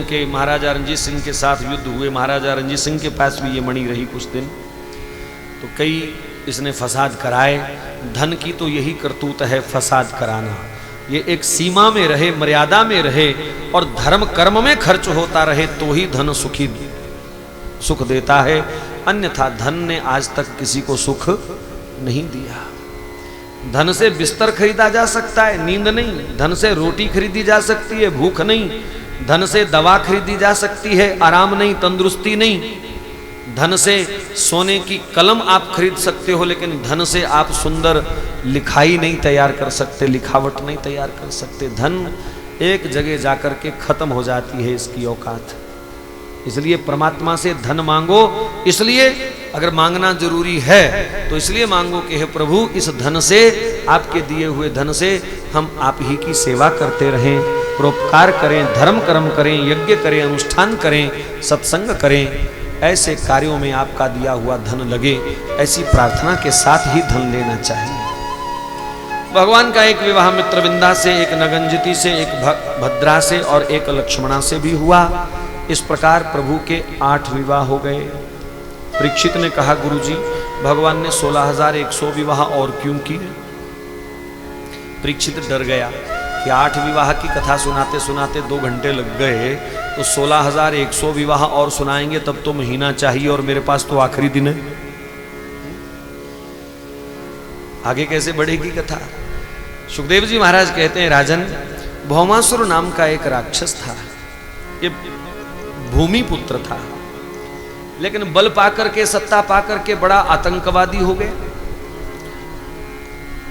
के महाराजा रणजीत सिंह के साथ युद्ध हुए, महाराजा रणजीत सिंह के पास भी ये मणि रही कुछ दिन, तो कई इसने फसाद कराए। धन की तो यही करतूत है, फसाद कराना। ये एक सीमा में रहे, मर्यादा में रहे और धर्म कर्म में खर्च होता रहे तो ही धन सुख देता है, अन्यथा धन ने आज तक किसी को सुख नहीं दिया। धन से बिस्तर खरीदा जा सकता है, नींद नहीं। धन से रोटी खरीदी जा सकती है, भूख नहीं। धन से दवा खरीदी जा सकती है, आराम नहीं, तंदुरुस्ती नहीं। धन से सोने की कलम आप खरीद सकते हो, लेकिन धन से आप सुंदर लिखाई नहीं तैयार कर सकते, लिखावट नहीं तैयार कर सकते। धन एक जगह जाकर के खत्म हो जाती है इसकी औकात। इसलिए परमात्मा से धन मांगो, इसलिए अगर मांगना जरूरी है तो इसलिए मांगो कि हे प्रभु, इस धन से, आपके दिए हुए धन से हम आप ही की सेवा करते रहें, परोपकार करें, धर्म कर्म करें, यज्ञ करें, अनुष्ठान करें, सत्संग करें, ऐसे कार्यों में आपका दिया हुआ धन लगे। ऐसी प्रार्थना के साथ ही धन लेना चाहिए। भगवान का एक विवाह मित्रविंदा से, एक नगंजिती से, एक भद्रा से और एक लक्ष्मणा से भी हुआ। इस प्रकार प्रभु के 8 विवाह हो गए। परीक्षित ने कहा, गुरुजी, भगवान ने 16,100 विवाह और क्यों किए? परीक्षित डर गया कि 8 विवाह की कथा सुनाते सुनाते 2 घंटे लग गए, तो 16,100 विवाह और सुनाएंगे तब तो महीना चाहिए और मेरे पास तो आखिरी दिन है, आगे कैसे बढ़ेगी कथा? सुखदेव जी महाराज कहते हैं, राजन, भौमासुर नाम का एक राक्षस था। ये भूमि पुत्र था, लेकिन बल पाकर के, सत्ता पाकर के बड़ा आतंकवादी हो गए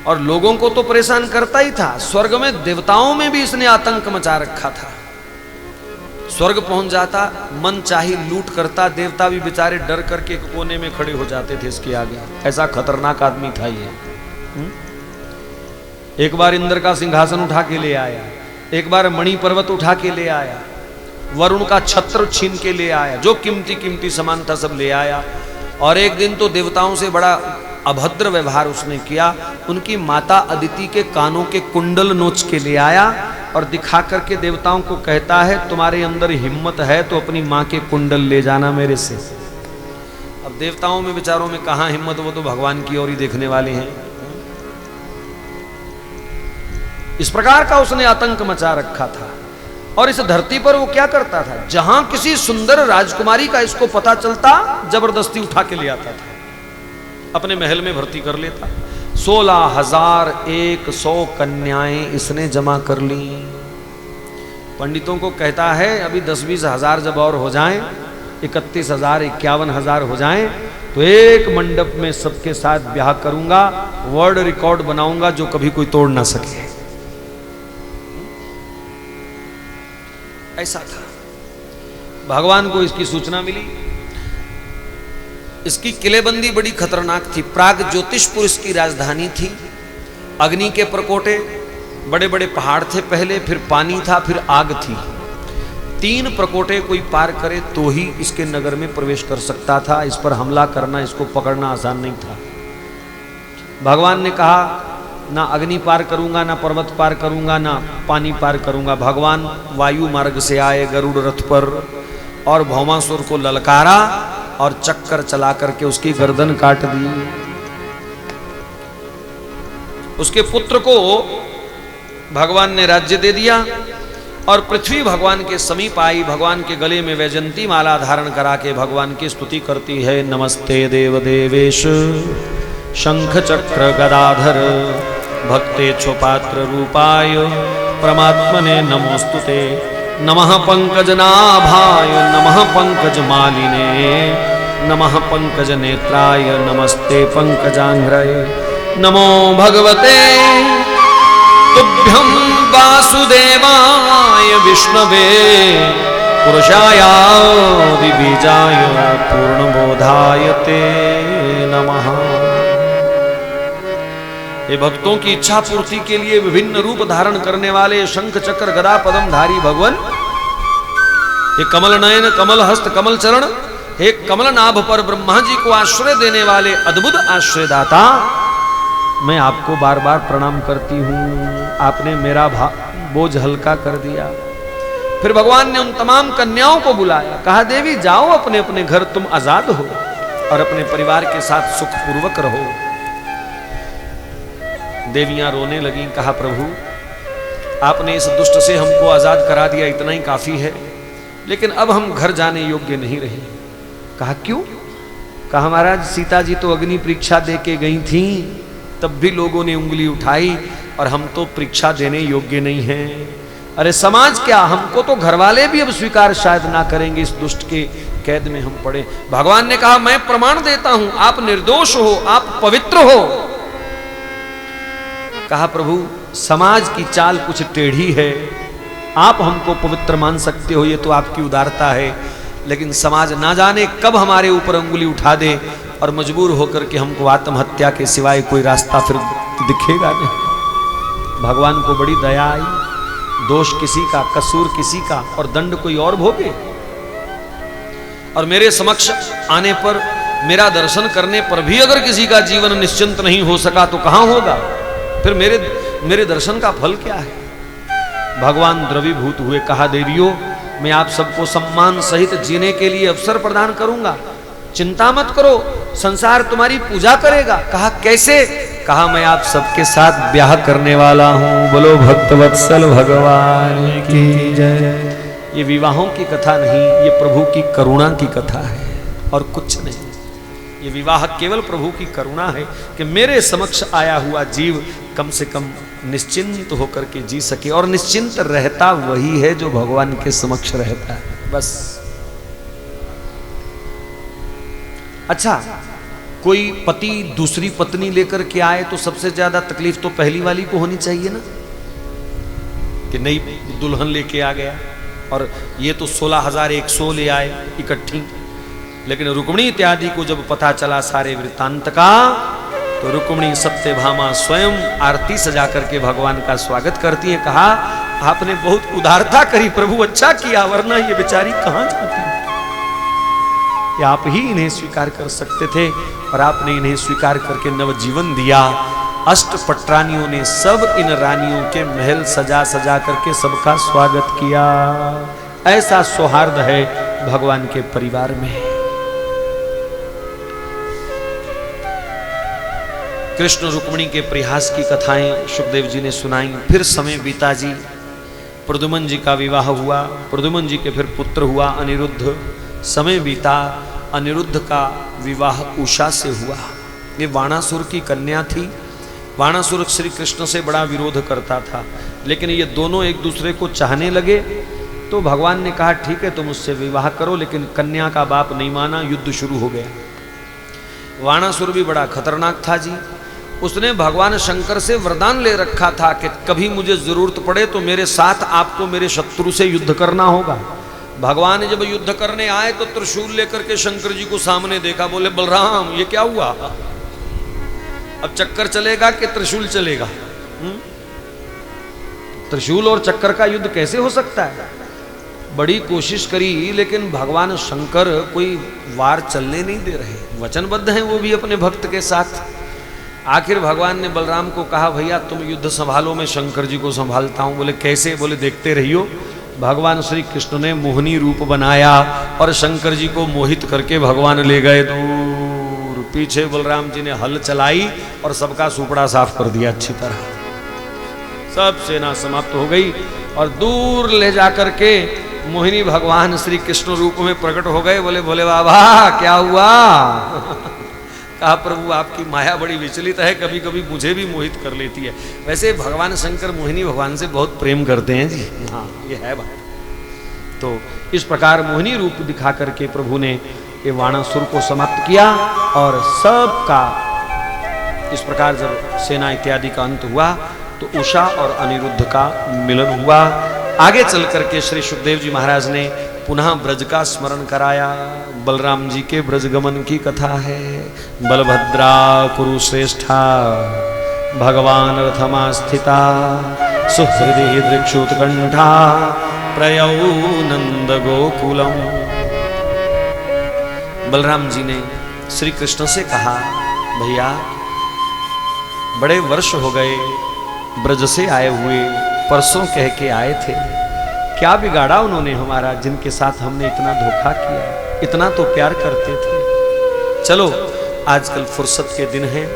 और लोगों को तो परेशान करता ही था। स्वर्ग में देवताओं में भी इसने आतंक मचा रखा था। स्वर्ग पहुंच जाता, मन चाही लूट करता, देवता भी बेचारे डर करके एक कोने में खड़े हो जाते थे इसके आगे। ऐसा खतरनाक आदमी था ये। एक बार इंद्र का सिंहासन उठा के ले आया, एक बार मणि पर्वत उठा के ले आया, वरुण का छत्र छीन के ले आया, जो कीमती कीमती सामान था सब ले आया। और एक दिन तो देवताओं से बड़ा अभद्र व्यवहार उसने किया। उनकी माता अदिति के कानों के कुंडल नोच के ले आया और दिखा करके देवताओं को कहता है, तुम्हारे अंदर हिम्मत है तो अपनी माँ के कुंडल ले जाना मेरे से। अब देवताओं में विचारों में कहाँ हिम्मत, वो तो भगवान की ओर ही देखने वाले हैं। इस प्रकार का उसने आतंक मचा रखा था। और इस धरती पर वो क्या करता था, जहां किसी सुंदर राजकुमारी का इसको पता चलता, जबरदस्ती उठा के ले आता था, अपने महल में भर्ती कर लेता। 16,100 कन्याएं इसने जमा कर ली। पंडितों को कहता है, अभी 10-20 हजार जब और हो जाएं, 31,000, 51,000 हो जाएं, तो एक मंडप में सबके साथ ब्याह करूंगा, वर्ल्ड रिकॉर्ड बनाऊंगा जो कभी कोई तोड़ ना सके। ऐसा था। भगवान को इसकी सूचना मिली। इसकी किलेबंदी बड़ी खतरनाक थी। प्राग ज्योतिषपुर इसकी राजधानी थी। अग्नि के प्रकोटे, बड़े बड़े पहाड़ थे पहले, फिर पानी था, फिर आग थी। 3 प्रकोटे कोई पार करे तो ही इसके नगर में प्रवेश कर सकता था। इस पर हमला करना, इसको पकड़ना आसान नहीं था। भगवान ने कहा, ना अग्नि पार करूंगा, ना पर्वत पार करूंगा, ना पानी पार करूंगा। भगवान वायु मार्ग से आए गरुड़ रथ पर और भौमासुर को ललकारा और चक्कर चला करके उसकी गर्दन काट दी। उसके पुत्र को भगवान ने राज्य दे दिया और पृथ्वी भगवान के समीप आई। भगवान के गले में वैजंती माला धारण करा के भगवान की स्तुति करती है। नमस्ते देव देवेश शंख चक्र गदाधर भक्तेच्छो पात्र रूपाय परमात्मने नमोस्तुते। नमः पंकजनाभाय नमः पंकजमालिने नमः पंकज नेत्राय नमस्ते पंकजांघ्रये। नमो भगवते तुभ्यं वासुदेवाय विष्णवे पुरुषायादि बीजाय पूर्णबोधाय ते नमः। ये भक्तों की इच्छा पूर्ति के लिए विभिन्न रूप धारण करने वाले शंख चक्र गदा पद्म धारी भगवान, ये कमल नयन, कमल हस्त, कमल चरण, हे कमल नाभ पर ब्रह्मा जी को आश्रय देने वाले अद्भुत आश्रयदाता, मैं आपको बार बार प्रणाम करती हूँ। आपने मेरा बोझ हल्का कर दिया। फिर भगवान ने उन तमाम कन्याओं को बुलाया, कहा देवी जाओ अपने अपने घर, तुम आजाद हो और अपने परिवार के साथ सुखपूर्वक रहो। देवियां रोने लगीं, कहा प्रभु आपने इस दुष्ट से हमको आजाद करा दिया, इतना ही काफी है, लेकिन अब हम घर जाने योग्य नहीं रहे। कहा क्यों? कहा महाराज सीता जी तो अग्नि परीक्षा दे के गई थी, तब भी लोगों ने उंगली उठाई और हम तो परीक्षा देने योग्य नहीं हैं। अरे समाज क्या, हमको तो घर वाले भी अब स्वीकार शायद ना करेंगे, इस दुष्ट के कैद में हम पड़े। भगवान ने कहा मैं प्रमाण देता हूं, आप निर्दोष हो, आप पवित्र हो। कहा प्रभु समाज की चाल कुछ टेढ़ी है, आप हमको पवित्र मान सकते हो, ये तो आपकी उदारता है, लेकिन समाज ना जाने कब हमारे ऊपर अंगुली उठा दे और मजबूर होकर के हमको आत्महत्या के सिवाय कोई रास्ता फिर दिखेगा नहीं। भगवान को बड़ी दया आई, दोष किसी का, कसूर किसी का और दंड कोई और भोगे। और मेरे समक्ष आने पर, मेरा दर्शन करने पर भी अगर किसी का जीवन निश्चिंत नहीं हो सका तो कहां होगा? फिर मेरे दर्शन का फल क्या है? भगवान द्रवीभूत हुए, कहा देवियों मैं आप सबको सम्मान सहित जीने के लिए अवसर प्रदान करूंगा, चिंता मत करो, संसार तुम्हारी पूजा करेगा। कहा कैसे? कहा मैं आप सबके साथ ब्याह करने वाला हूं। बोलो भक्तवत्सल भगवान की जय। ये विवाहों की कथा नहीं, ये प्रभु की करुणा की कथा है और कुछ नहीं। ये विवाह केवल प्रभु की करुणा है कि मेरे समक्ष आया हुआ जीव कम से कम निश्चिंत होकर के जी सके, और निश्चिंत रहता वही है जो भगवान के समक्ष रहता है, बस। अच्छा, कोई पति दूसरी पत्नी लेकर के आए तो सबसे ज्यादा तकलीफ तो पहली वाली को होनी चाहिए ना, कि नई दुल्हन लेके आ गया और ये तो 16,100 ले आए इकट्ठी। लेकिन रुक्मिणी इत्यादि को जब पता चला सारे वृत्तांत का, तो रुक्मिणी सत्यभामा स्वयं आरती सजा करके भगवान का स्वागत करती है। कहा आपने बहुत उदारता करी प्रभु, अच्छा किया, वरना ये बेचारी कहां जाती। आप ही इन्हें स्वीकार कर सकते थे और आपने इन्हें स्वीकार करके नवजीवन दिया। अष्टपटरानियों ने सब इन रानियों के महल सजा सजा करके सबका स्वागत किया। ऐसा सौहार्द है भगवान के परिवार में। कृष्ण रुक्मिणी के प्रयास की कथाएं सुखदेव जी ने सुनाई। फिर समय बीता जी, प्रद्युम्न जी का विवाह हुआ, प्रद्युम्न जी के फिर पुत्र हुआ अनिरुद्ध। समय बीता, अनिरुद्ध का विवाह उषा से हुआ। ये वाणासुर की कन्या थी। वाणासुर श्री कृष्ण से बड़ा विरोध करता था, लेकिन ये दोनों एक दूसरे को चाहने लगे। तो भगवान ने कहा ठीक है तुम उससे विवाह करो, लेकिन कन्या का बाप नहीं माना। युद्ध शुरू हो गया। वाणासुर भी बड़ा खतरनाक था जी। उसने भगवान शंकर से वरदान ले रखा था कि कभी मुझे जरूरत पड़े तो मेरे साथ आपको मेरे शत्रु से युद्ध करना होगा। भगवान जब युद्ध करने आए तो त्रिशूल लेकर के शंकर जी को सामने देखा, बोले बलराम ये क्या हुआ? अब चक्कर चलेगा कि त्रिशूल चलेगा? त्रिशूल और चक्कर का युद्ध कैसे हो सकता है? बड़ी कोशिश करी, लेकिन भगवान शंकर कोई वार चलने नहीं दे रहे। वचनबद्ध हैं वो भी अपने भक्त के साथ। आखिर भगवान ने बलराम को कहा भैया तुम युद्ध संभालो, मैं शंकर जी को संभालता हूं। बोले कैसे? बोले देखते रहियो। भगवान श्री कृष्ण ने मोहिनी रूप बनाया और शंकर जी को मोहित करके भगवान ले गए दूर। पीछे बलराम जी ने हल चलाई और सबका सुपड़ा साफ कर दिया अच्छी तरह। सब सेना समाप्त हो गई और दूर ले जाकर के मोहिनी भगवान श्री कृष्ण रूप में प्रकट हो गए। बोले भोले बाबा क्या हुआ? कहा प्रभु आपकी माया बड़ी विचलित है, कभी कभी मुझे भी मोहित कर लेती है। वैसे भगवान शंकर मोहिनी भगवान से बहुत प्रेम करते हैं जी। हाँ ये है बात। तो इस प्रकार मोहिनी रूप दिखा करके प्रभु ने ये वाणासुर को समाप्त किया और सबका इस प्रकार जब सेना इत्यादि का अंत हुआ तो उषा और अनिरुद्ध का मिलन हुआ। आगे चल करके श्री सुखदेव जी महाराज ने पुनः ब्रज का स्मरण कराया। बलराम जी के ब्रजगमन की कथा है। बलभद्रा कुरुश्रेष्ठा भगवान रथमा स्थिता सुहृदि दृक्षुत्कंठा प्रयौ नंद गोकुलम। बलराम जी ने श्री कृष्ण से कहा भैया बड़े वर्ष हो गए ब्रज से आए हुए, परसों कह के आए थे, क्या बिगाड़ा उन्होंने हमारा, जिनके साथ हमने इतना धोखा किया, इतना तो प्यार करते थे। चलो आजकल फुर्सत के दिन हैं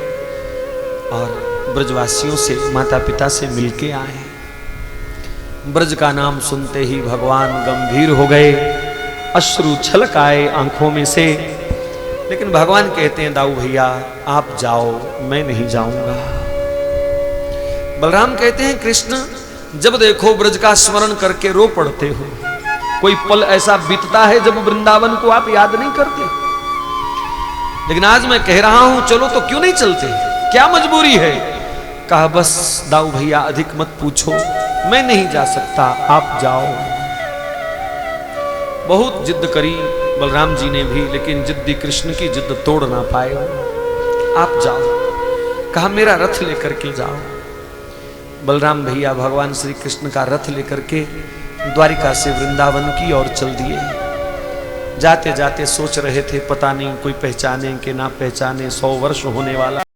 और ब्रजवासियों से, माता पिता से मिलके आए। ब्रज का नाम सुनते ही भगवान गंभीर हो गए, अश्रु छलक आए आंखों में से। लेकिन भगवान कहते हैं दाऊ भैया आप जाओ, मैं नहीं जाऊंगा। बलराम कहते हैं कृष्ण जब देखो ब्रज का स्मरण करके रो पड़ते हो, कोई पल ऐसा बीतता है जब वृंदावन को आप याद नहीं करते? लेकिन आज मैं कह रहा हूं चलो तो क्यों नहीं चलते, क्या मजबूरी है? कहा बस दाऊ भैया अधिक मत पूछो, मैं नहीं जा सकता, आप जाओ। बहुत जिद करी बलराम जी ने भी, लेकिन जिद्दी कृष्ण की जिद तोड़ ना पाए। आप जाओ, कहा मेरा रथ लेकर के जाओ। बलराम भैया भगवान श्री कृष्ण का रथ लेकर के द्वारिका से वृंदावन की ओर चल दिए। जाते जाते सोच रहे थे पता नहीं कोई पहचाने कि ना पहचाने, 100 वर्ष होने वाला।